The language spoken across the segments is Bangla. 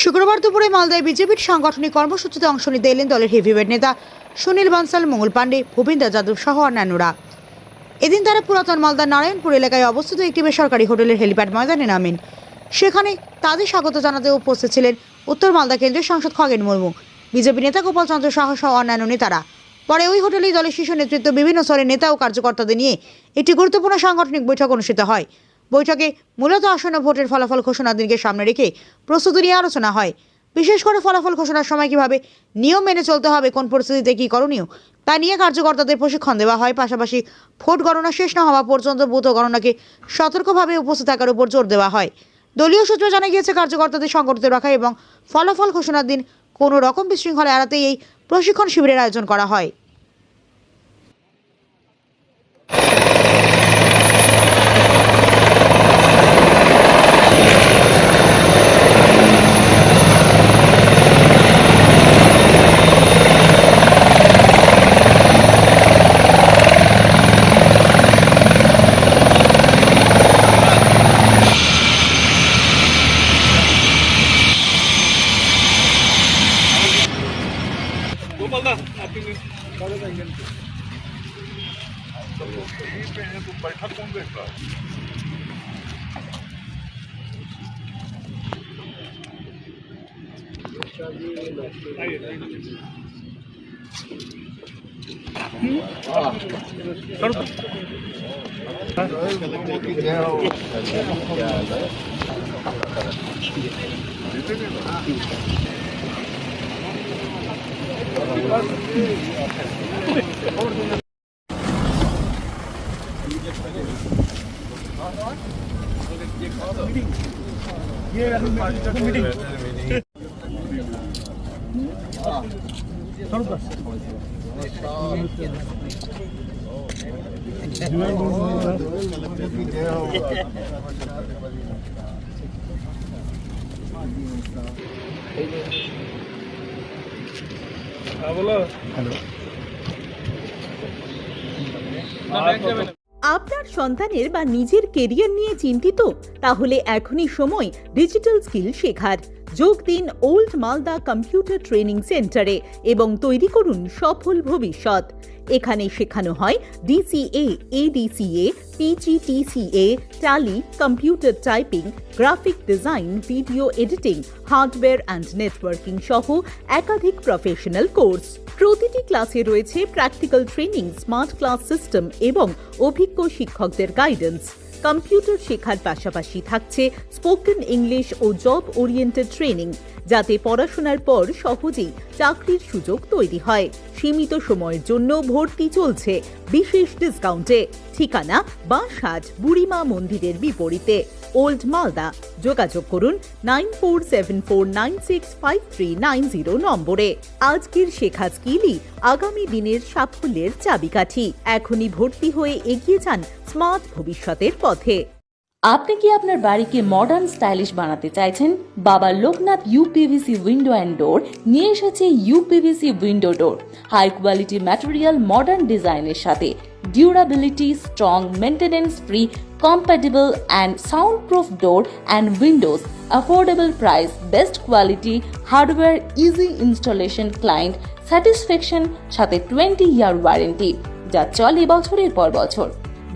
শুক্রবার দুপুরে মালদায় বিজেপির সাংগঠনিক কর্মসূচিতে অংশ নিতে এলেন দলের হেভিওয়েট নেতা সুনীল বানসাল, মঙ্গল পাণ্ডে, ভূপিন্দর যাদব সহ অন্যান্যরা। এদিন তারা পুরাতন মালদার নারায়ণপুর এলাকায় অবস্থিত একটি বেসরকারি হোটেলের হেলিপ্যাড ময়দানে নামেন। সেখানে তাদের স্বাগত জানাতে উপস্থিত ছিলেন উত্তর মালদা কেন্দ্রীয় সাংসদ খগেন মুর্মু, বিজেপি নেতা গোপাল চন্দ্র সাহা সহ অন্যান্য নেতারা। পরে ওই হোটেলেই দলের শীর্ষ নেতৃত্ব, বিভিন্ন স্তরের নেতা ও কার্যকর্তাদের নিয়ে একটি গুরুত্বপূর্ণ সাংগঠনিক বৈঠক অনুষ্ঠিত হয়। বৈঠকে মূলত আসন্ন ভোটের ফলাফল ঘোষণার দিনকে সামনে রেখে প্রস্তুতি নিয়ে আলোচনা হয়। বিশেষ করে ফলাফল ঘোষণার সময় কিভাবে নিয়ম মেনে চলতে হবে, কোন পরিস্থিতিতে কী করণীয় তা নিয়ে কার্যকর্তাদের প্রশিক্ষণ দেওয়া হয়। পাশাপাশি ভোট গণনা শেষ না হওয়া পর্যন্ত বুথ গণনাকে সতর্কভাবে উপস্থিত থাকার উপর জোর দেওয়া হয়। দলীয় সূত্র জানা গিয়েছে, কার্যকর্তাদের সংগঠিত রাখা এবং ফলাফল ঘোষণার দিন কোনো রকম বিশৃঙ্খলা এড়াতেই এই প্রশিক্ষণ শিবিরের আয়োজন করা হয়। गोपाल दा आपके बैठक कौन देख रहा है? আপনার সন্তানের বা নিজের কেরিয়ার নিয়ে চিন্তিত? তাহলে এখনই সময় ডিজিটাল স্কিল শেখার। যোগ দিন ওল্ড মালদা কম্পিউটার ট্রেনিং সেন্টারে এবং তৈরি করুন সফল ভবিষ্যৎ। এখানে শেখানো হয় DCA, ADCA, PGDCA, Tally, computer typing, graphic design, video editing, hardware and networking সহ একাধিক প্রফেশনাল কোর্স। প্রতিটি ক্লাসে রয়েছে practical training, smart class system এবং অভিজ্ঞ শিক্ষকদের গাইডেন্স। কম্পিউটার শেখার পাশাপাশি থাকছে স্পোকেন ইংলিশ ও জব ওরিয়েন্টেড ট্রেনিং, যাতে পড়াশোনার পর সহজেই চাকরির সুযোগ তৈরি হয়। সীমিত সময়ের জন্য ভর্তি চলছে বিশেষ ডিসকাউন্টে। ঠিকানা বাঁশহাট বুড়িমা মন্দিরের বিপরীতে, ওল্ড মালদা। যোগাযোগ করুন 9474965390 নম্বরে। আজকের শেখা স্কিলই আগামী দিনের সাফল্যের চাবিকাঠি। এখনই ভর্তি হয়ে এগিয়ে যান স্মার্ট ভবিষ্যতের পথে। আপনি কি আপনার বাড়িকে মডার্ন স্টাইলিশ বানাতে চাইছেন? বাবা Loknath uPVC window and door নিয়ে এসেছে ইউপিভিসি উইন্ডো ডোর। হাই কোয়ালিটি ম্যাটেরিয়াল, মডার্ন ডিজাইনের সাথে durability, strong, maintenance free, compatible and soundproof door and windows, affordable price, best quality, hardware, easy installation, client satisfaction সাথে 20-year ওয়ারেন্টি, যা চলে বছরের পর বছর।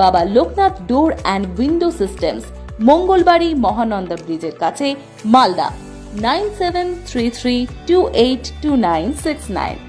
বাবা Loknath door and window systems, Mangalbari Mahananda ব্রিজের কাছে, মালদা। 9733282969।